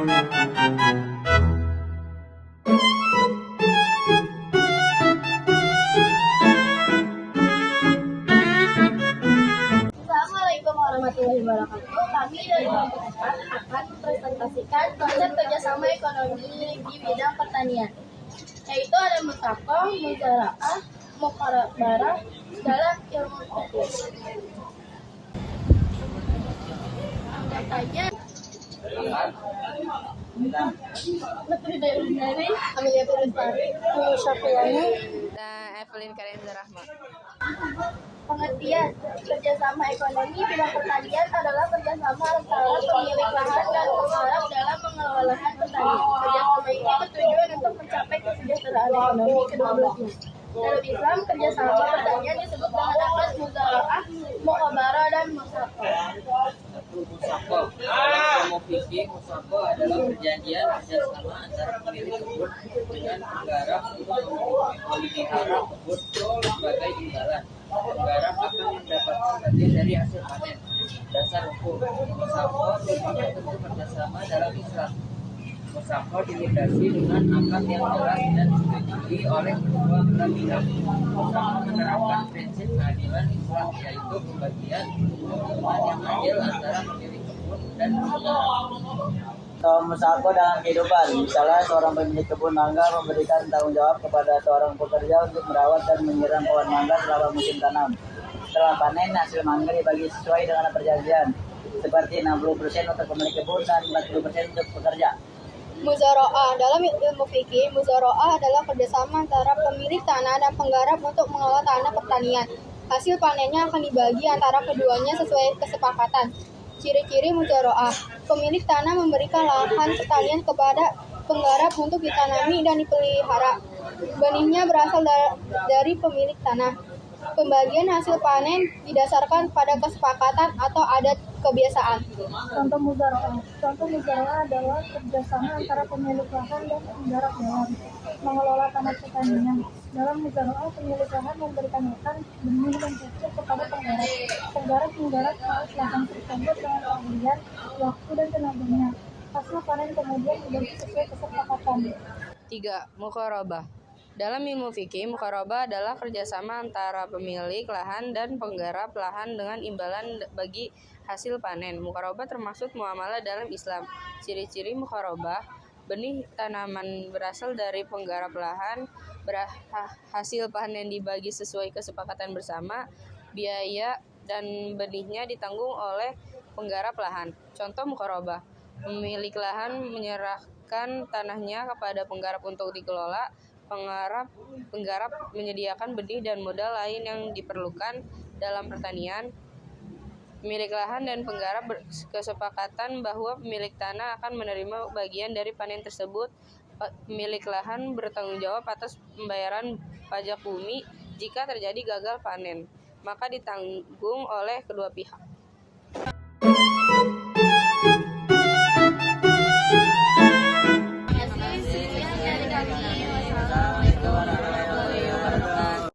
Assalamualaikum warahmatullahi wabarakatuh. Kami dari kelompok 4 akan mempresentasikan konsep kerjasama ekonomi di bidang pertanian, yaitu ada musyawarah, muzaraah, muqabarah dalam ilmu fikih. Anggotanya dari Amelia Purwastari, Syafiani, dan Evelyn Karenza Rahma. Pengertian kerjasama ekonomi bidang pertanian adalah kerjasama antara pemilik lahan dan penggarap dalam mengelola lahan pertanian. Kerjasama ini bertujuan untuk mencapai kesejahteraan ekonomi kedua belah pihak. Dalam Islam, kerjasama pertanian disebut dengan akad muzaraah, muqabarah, dan musyawarah. Musyawarah. Dalam ilmu fikih, musyawarah adalah perjanjian kerjasama antara pemilik kebun dengan penggarap untuk memelihara kebun sebagai imbalan. Penggarap akan mendapatkan bagian dari hasil panen. Dasar hukum musyawarah merupakan bentuk kerjasama dalam Islam. Musyawarah dilandasi dengan akad yang jelas dan disetujui oleh kedua belah pihak. Musyawarah menerapkan prinsip keadilan Islam, yaitu pembagian keuntungan yang adil antara pemilik kebun dan penggarap. Musyawarah dalam kehidupan, misalnya seorang pemilik kebun mangga memberikan tanggung jawab kepada seorang pekerja untuk merawat dan menyiram pohon mangga selama musim tanam. Setelah panen, hasil mangga dibagi sesuai dengan perjanjian, seperti 60% untuk pemilik kebun dan 40% untuk pekerja. Muzaraah. Dalam ilmu fikih, muzaraah adalah kerjasama antara pemilik tanah dan penggarap untuk mengelola tanah pertanian. Hasil panennya akan dibagi antara keduanya sesuai kesepakatan. Ciri-ciri muzaraah: pemilik tanah memberikan lahan pertanian kepada penggarap untuk ditanami dan dipelihara. Benihnya berasal dari pemilik tanah. Pembagian hasil panen didasarkan pada kesepakatan atau adat kebiasaan. Contoh muzaraah adalah kerjasama antara pemilik lahan dan penggarap dalam mengelola tanah pertanian. Dalam muzaraah, pemilik lahan memberikan makan, benih, dan pupuk kepada penggarap. Penggarap menggarap lahan tersebut dengan keahlian, waktu, dan tenaganya. Hasil panen kemudian dibagi sesuai kesepakatan. 3. Muqarabah. Dalam ilmu fikih, muqarabah adalah kerjasama antara pemilik lahan dan penggarap lahan dengan imbalan bagi hasil panen. Muqarabah termasuk muamalah dalam Islam. Ciri-ciri muqarabah: benih tanaman berasal dari penggarap lahan, hasil panen dibagi sesuai kesepakatan bersama, biaya dan benihnya ditanggung oleh penggarap lahan. Contoh muqarabah: pemilik lahan menyerahkan tanahnya kepada penggarap untuk dikelola. Penggarap menyediakan benih dan modal lain yang diperlukan dalam pertanian. Pemilik lahan dan penggarap berkesepakatan bahwa pemilik tanah akan menerima bagian dari panen tersebut. Pemilik lahan bertanggung jawab atas pembayaran pajak bumi jika terjadi gagal panen, maka ditanggung oleh kedua pihak.